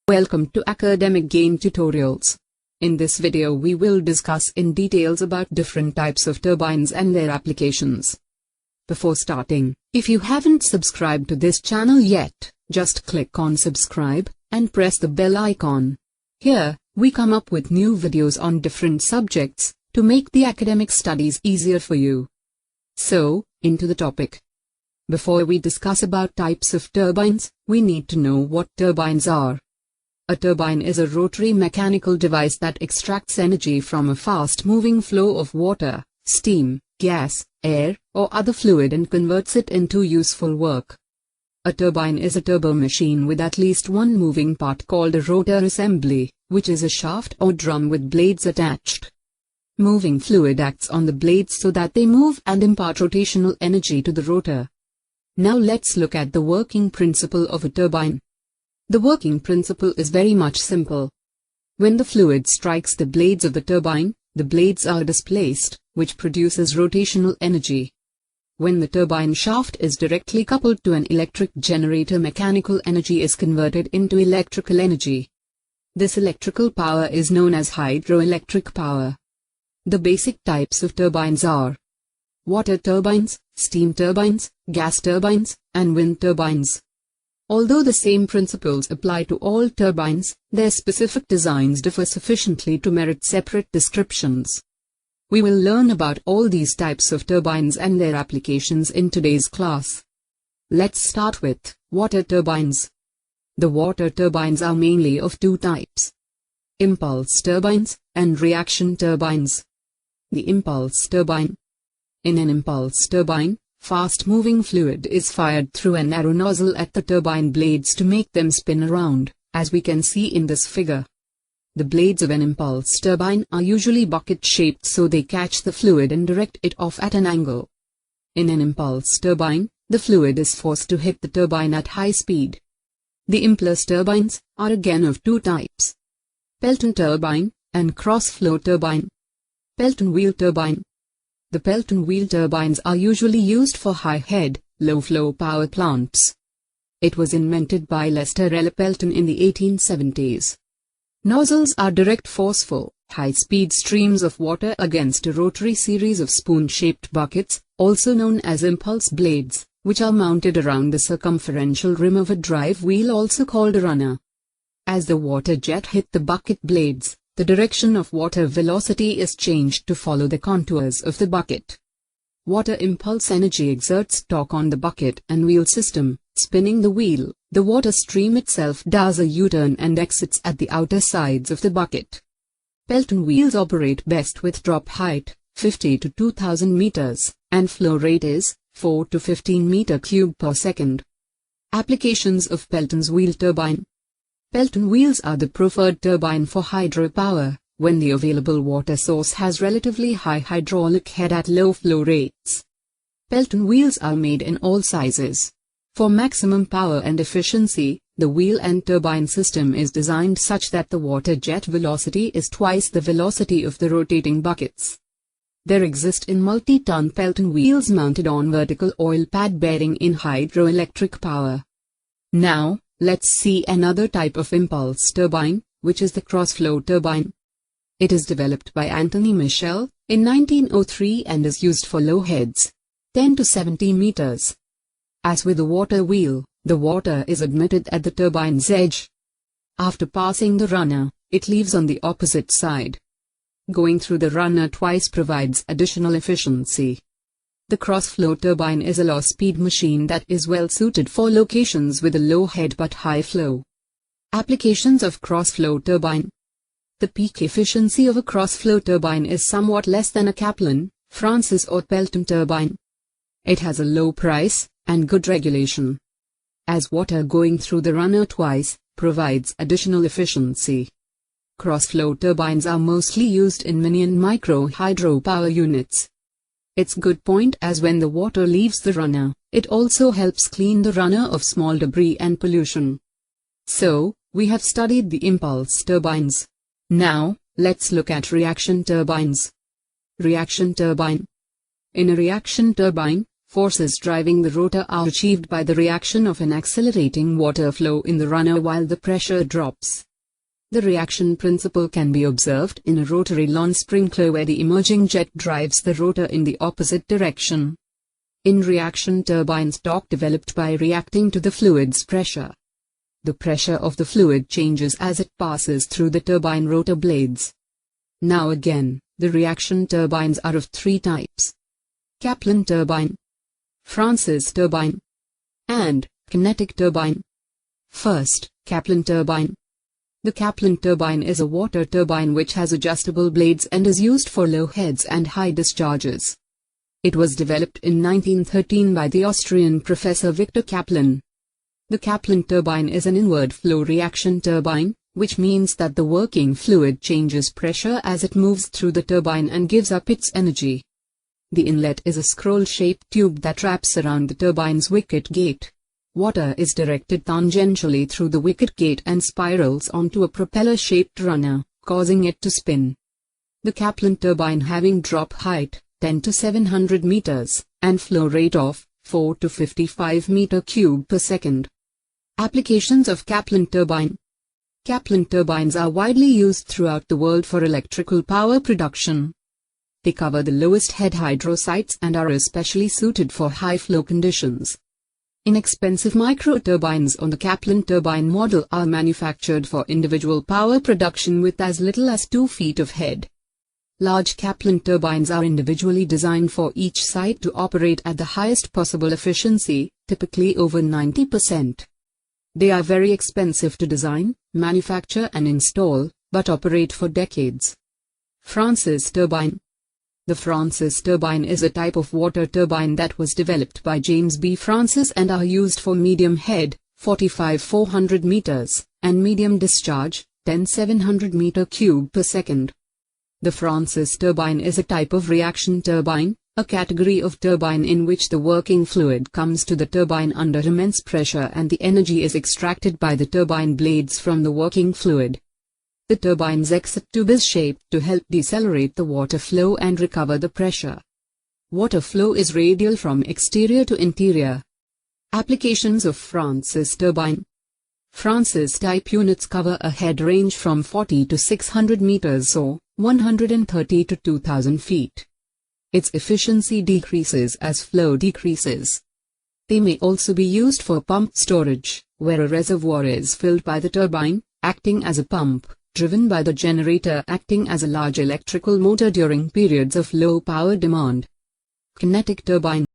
Welcome to Academic Gain Tutorials. In this video we will discuss in details about different types of turbines and their applications. Before starting, if you haven't subscribed to this channel yet, just click on subscribe and press the bell icon. Here, we come up with new videos on different subjects to make the academic studies easier for you. So, into the topic. Before we discuss about types of turbines, we need to know what turbines are. A turbine is a rotary mechanical device that extracts energy from a fast-moving flow of water, steam, gas, air, or other fluid and converts it into useful work. A turbine is a turbo machine with at least one moving part called a rotor assembly, which is a shaft or drum with blades attached. Moving fluid acts on the blades so that they move and impart rotational energy to the rotor. Now let's look at the working principle of a turbine. The working principle is very much simple. When the fluid strikes the blades of the turbine, the blades are displaced, which produces rotational energy. When the turbine shaft is directly coupled to an electric generator, mechanical energy is converted into electrical energy. This electrical power is known as hydroelectric power. The basic types of turbines are water turbines, steam turbines, gas turbines, and wind turbines. Although the same principles apply to all turbines, their specific designs differ sufficiently to merit separate descriptions. We will learn about all these types of turbines and their applications in today's class. Let's start with water turbines. The water turbines are mainly of two types: impulse turbines and reaction turbines. The impulse turbine. In an impulse turbine, fast-moving fluid is fired through a narrow nozzle at the turbine blades to make them spin around, as we can see in this figure. The blades of an impulse turbine are usually bucket-shaped so they catch the fluid and direct it off at an angle. In an impulse turbine, the fluid is forced to hit the turbine at high speed. The impulse turbines are again of two types: Pelton turbine and cross-flow turbine. Pelton wheel turbine. The Pelton wheel turbines are usually used for high-head, low-flow power plants. It was invented by Lester L. Pelton in the 1870s. Nozzles are direct forceful, high-speed streams of water against a rotary series of spoon-shaped buckets, also known as impulse blades, which are mounted around the circumferential rim of a drive wheel, also called a runner. As the water jet hit the bucket blades, the direction of water velocity is changed to follow the contours of the bucket. Water impulse energy exerts torque on the bucket and wheel system, spinning the wheel. The water stream itself does a U-turn and exits at the outer sides of the bucket. Pelton wheels operate best with drop height, 50 to 2000 meters, and flow rate is 4 to 15 meter cube per second. Applications of Pelton's wheel turbine. Pelton wheels are the preferred turbine for hydropower, when the available water source has relatively high hydraulic head at low flow rates. Pelton wheels are made in all sizes. For maximum power and efficiency, the wheel and turbine system is designed such that the water jet velocity is twice the velocity of the rotating buckets. There exist in multi-ton Pelton wheels mounted on vertical oil pad bearing in hydroelectric power. Now, let's see another type of impulse turbine, which is the cross-flow turbine. It is developed by Anthony Michel in 1903 and is used for low heads, 10 to 70 meters. As with the water wheel, the water is admitted at the turbine's edge. After passing the runner, it leaves on the opposite side. Going through the runner twice provides additional efficiency. The cross-flow turbine is a low-speed machine that is well suited for locations with a low head but high flow. Applications of cross-flow turbine. The peak efficiency of a cross-flow turbine is somewhat less than a Kaplan, Francis or Pelton turbine. It has a low price and good regulation. As water going through the runner twice provides additional efficiency. Cross-flow turbines are mostly used in mini and micro hydropower units. Its good point as when the water leaves the runner, it also helps clean the runner of small debris and pollution. So, we have studied the impulse turbines. Now, let's look at reaction turbines. Reaction turbine. In a reaction turbine, Forces driving the rotor are achieved by the reaction of an accelerating water flow in the runner while the pressure drops. The reaction principle can be observed in a rotary lawn sprinkler where the emerging jet drives the rotor in the opposite direction. In reaction turbines, torque developed by reacting to the fluid's pressure. The pressure of the fluid changes as it passes through the turbine rotor blades. Now again, the reaction turbines are of three types: Kaplan turbine, Francis turbine, and kinetic turbine. First, Kaplan turbine. The Kaplan turbine is a water turbine which has adjustable blades and is used for low heads and high discharges. It was developed in 1913 by the Austrian professor Victor Kaplan. The Kaplan turbine is an inward flow reaction turbine, which means that the working fluid changes pressure as it moves through the turbine and gives up its energy. The inlet is a scroll-shaped tube that wraps around the turbine's wicket gate. Water is directed tangentially through the wicket gate and spirals onto a propeller-shaped runner, causing it to spin. The Kaplan turbine having drop height 10 to 700 meters and flow rate of 4 to 55 meter cube per second. Applications of Kaplan turbine. Kaplan turbines are widely used throughout the world for electrical power production. They cover the lowest head hydro sites and are especially suited for high flow conditions. Inexpensive micro-turbines on the Kaplan turbine model are manufactured for individual power production with as little as 2 feet of head. Large Kaplan turbines are individually designed for each site to operate at the highest possible efficiency, typically over 90%. They are very expensive to design, manufacture and install, but operate for decades. Francis turbine. The Francis turbine is a type of water turbine that was developed by James B. Francis and are used for medium head, 45-400 meters, and medium discharge, 10-700 meter cube per second. The Francis turbine is a type of reaction turbine, a category of turbine in which the working fluid comes to the turbine under immense pressure and the energy is extracted by the turbine blades from the working fluid. The turbine's exit tube is shaped to help decelerate the water flow and recover the pressure. Water flow is radial from exterior to interior. Applications of Francis turbine. Francis type units cover a head range from 40 to 600 meters or 130 to 2000 feet. Its efficiency decreases as flow decreases. They may also be used for pump storage, where a reservoir is filled by the turbine, acting as a pump, driven by the generator acting as a large electrical motor during periods of low power demand. Kinetic turbine.